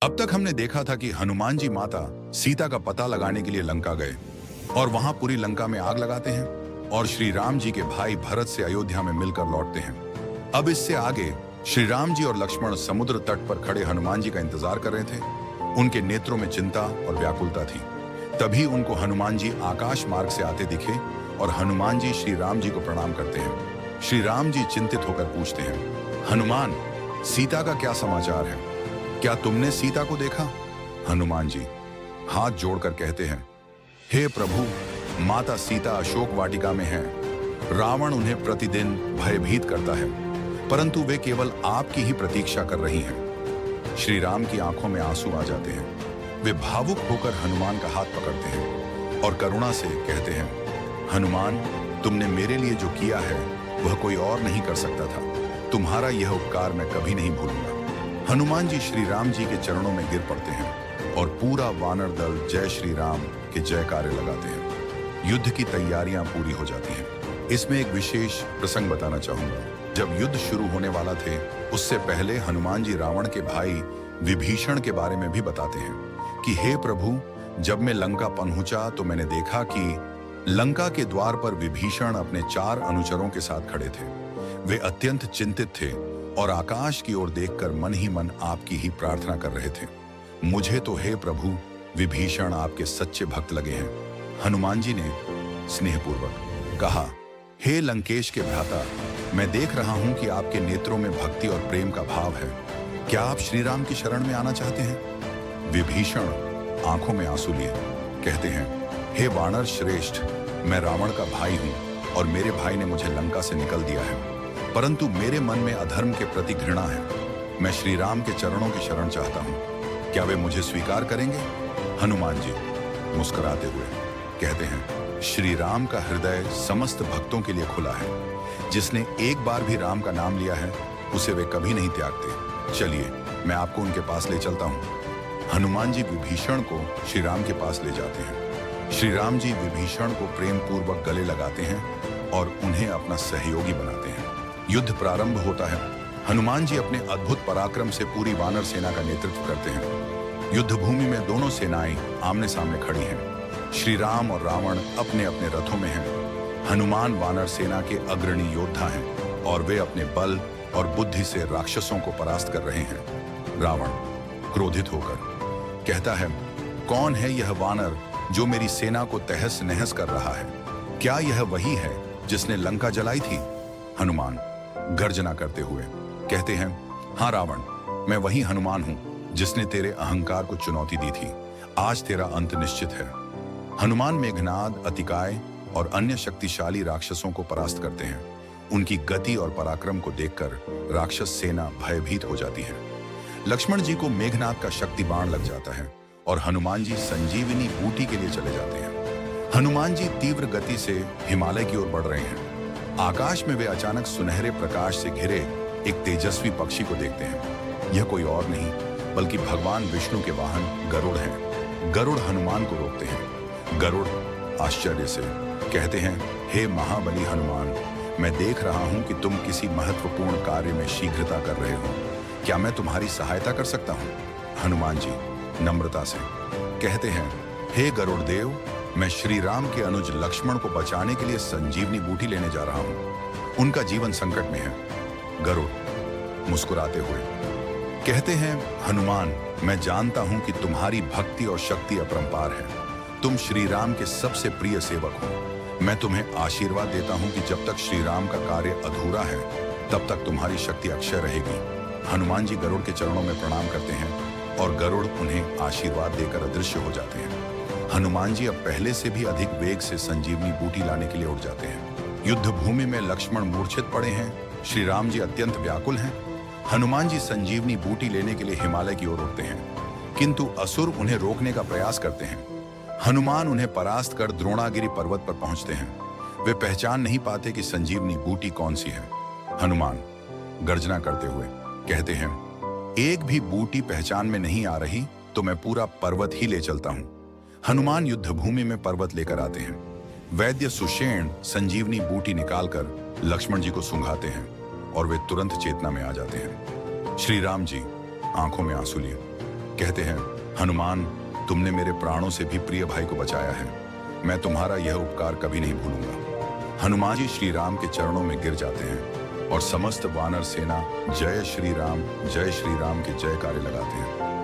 अब तक हमने देखा था कि हनुमान जी माता सीता का पता लगाने के लिए लंका गए और वहां पूरी लंका में आग लगाते हैं और श्री राम जी के भाई भरत से अयोध्या में मिलकर लौटते हैं। अब इससे आगे श्री राम जी और लक्ष्मण समुद्र तट पर खड़े हनुमान जी का इंतजार कर रहे थे। उनके नेत्रों में चिंता और व्याकुलता थी। तभी उनको हनुमान जी आकाश मार्ग से आते दिखे और हनुमान जी श्री राम जी को प्रणाम करते हैं। श्री राम जी चिंतित होकर पूछते हैं, हनुमान, सीता का क्या समाचार है? क्या तुमने सीता को देखा? हनुमान जी हाथ जोड़कर कहते हैं, हे प्रभु, माता सीता अशोक वाटिका में है। रावण उन्हें प्रतिदिन भयभीत करता है, परंतु वे केवल आपकी ही प्रतीक्षा कर रही हैं। श्री राम की आंखों में आंसू आ जाते हैं। वे भावुक होकर हनुमान का हाथ पकड़ते हैं और करुणा से कहते हैं, हनुमान, तुमने मेरे लिए जो किया है वह कोई और नहीं कर सकता था। तुम्हारा यह उपकार मैं कभी नहीं भूलूंगा। हनुमान जी श्री राम जी के चरणों में गिर पड़ते हैं और पूरा वानर दल जय श्री राम के जयकारे लगाते हैं। युद्ध की तैयारियां पूरी हो जाती हैं। इसमें एक विशेष प्रसंग बताना चाहूंगा। जब युद्ध शुरू होने वाला थे, उससे पहले हनुमान जी रावण के भाई विभीषण के बारे में भी बताते हैं कि हे प्रभु, जब मैं लंका पहुंचा तो मैंने देखा कि लंका के द्वार पर विभीषण अपने 4 अनुचरों के साथ खड़े थे। वे अत्यंत चिंतित थे और आकाश की ओर देखकर मन ही मन आपकी ही प्रार्थना कर रहे थे। मुझे तो हे प्रभु, विभीषण आपके सच्चे भक्त लगे हैं। हनुमान जी ने स्नेहपूर्वक कहा, हे लंकेश के भ्राता, मैं देख रहा हूं कि आपके नेत्रों में भक्ति और प्रेम का भाव है। क्या आप श्री राम की शरण में आना चाहते हैं? विभीषण आंखों में आंसू लिए कहते हैं, हे वानर श्रेष्ठ, मैं रावण का भाई हूं और मेरे भाई ने मुझे लंका से निकल दिया है, परंतु मेरे मन में अधर्म के प्रति घृणा है। मैं श्री राम के चरणों की शरण चाहता हूं। क्या वे मुझे स्वीकार करेंगे? हनुमान जी मुस्कुराते हुए कहते हैं, श्री राम का हृदय समस्त भक्तों के लिए खुला है। जिसने एक बार भी राम का नाम लिया है उसे वे कभी नहीं त्यागते। चलिए, मैं आपको उनके पास ले चलता हूं। हनुमान जी विभीषण को श्री राम के पास ले जाते हैं। श्री राम जी विभीषण को प्रेम पूर्वक गले लगाते हैं और उन्हें अपना सहयोगी बनाते हैं। युद्ध प्रारंभ होता है। हनुमान जी अपने अद्भुत पराक्रम से पूरी वानर सेना का नेतृत्व करते हैं। युद्ध भूमि में दोनों सेनाएं आमने सामने खड़ी हैं। श्री राम और रावण अपने अपने रथों में हैं। हनुमान वानर सेना के अग्रणी योद्धा हैं और वे अपने बल और बुद्धि से राक्षसों को परास्त कर रहे हैं। रावण क्रोधित होकर कहता है, कौन है यह वानर जो मेरी सेना को तहस नहस कर रहा है? क्या यह वही है जिसने लंका जलाई थी? हनुमान गर्जना करते हुए कहते हैं, हाँ रावण, मैं वही हनुमान हूं जिसने तेरे अहंकार को चुनौती दी थी। आज तेरा अंत निश्चित है। हनुमान मेघनाद, अतिकाय और अन्य शक्तिशाली राक्षसों को परास्त करते हैं। उनकी गति और पराक्रम को देखकर राक्षस सेना भयभीत हो जाती है। लक्ष्मण जी को मेघनाद का शक्ति बाण लग जाता है और हनुमान जी संजीवनी बूटी के लिए चले जाते हैं। हनुमान जी तीव्र गति से हिमालय की ओर बढ़ रहे हैं। आकाश में वे अचानक सुनहरे प्रकाश से घिरे एक तेजस्वी पक्षी को देखते हैं। यह कोई और नहीं बल्कि भगवान विष्णु के वाहन गरुड़ हैं। गरुड़ हनुमान को रोकते हैं। गरुड़ आश्चर्य से कहते हैं, हे महाबली हनुमान, मैं देख रहा हूं कि तुम किसी महत्वपूर्ण कार्य में शीघ्रता कर रहे हो। क्या मैं तुम्हारी सहायता कर सकता हूं? हनुमान जी नम्रता से कहते हैं, हे गरुड़ देव, मैं श्री राम के अनुज लक्ष्मण को बचाने के लिए संजीवनी बूटी लेने जा रहा हूं। उनका जीवन संकट में है। गरुड़ मुस्कुराते हुए कहते हैं, हनुमान, मैं जानता हूं कि तुम्हारी भक्ति और शक्ति अपरंपार है। तुम श्री राम के सबसे प्रिय सेवक हो। मैं तुम्हें आशीर्वाद देता हूं कि जब तक श्री राम का कार्य अधूरा है तब तक तुम्हारी शक्ति अक्षय रहेगी। हनुमान जी गरुड़ के चरणों में प्रणाम करते हैं और गरुड़ उन्हें आशीर्वाद देकर अदृश्य हो जाते हैं। हनुमान जी अब पहले से भी अधिक वेग से संजीवनी बूटी लाने के लिए उठ जाते हैं। युद्ध भूमि में लक्ष्मण मूर्छित पड़े हैं। श्री राम जी अत्यंत व्याकुल हैं। हनुमान जी संजीवनी बूटी लेने के लिए हिमालय की ओर उठते हैं, किंतु असुर उन्हें रोकने का प्रयास करते हैं। हनुमान उन्हें परास्त कर द्रोणागिरी पर्वत पर पहुंचते हैं। वे पहचान नहीं पाते कि संजीवनी बूटी कौन सी है। हनुमान गर्जना करते हुए कहते हैं, एक भी बूटी पहचान में नहीं आ रही तो मैं पूरा पर्वत ही ले चलता हूं। हनुमान युद्ध भूमि में पर्वत लेकर आते हैं। वैद्य सुषेण संजीवनी बूटी निकालकर लक्ष्मण जी को सूंघाते हैं और वे तुरंत चेतना में आ जाते हैं। श्री राम जी आंखों में आंसू लिए कहते हैं, हनुमान, तुमने मेरे प्राणों से भी प्रिय भाई को बचाया है। मैं तुम्हारा यह उपकार कभी नहीं भूलूंगा। हनुमान जी श्री राम के चरणों में गिर जाते हैं और समस्त वानर सेना जय श्री राम के जयकारे लगाते हैं।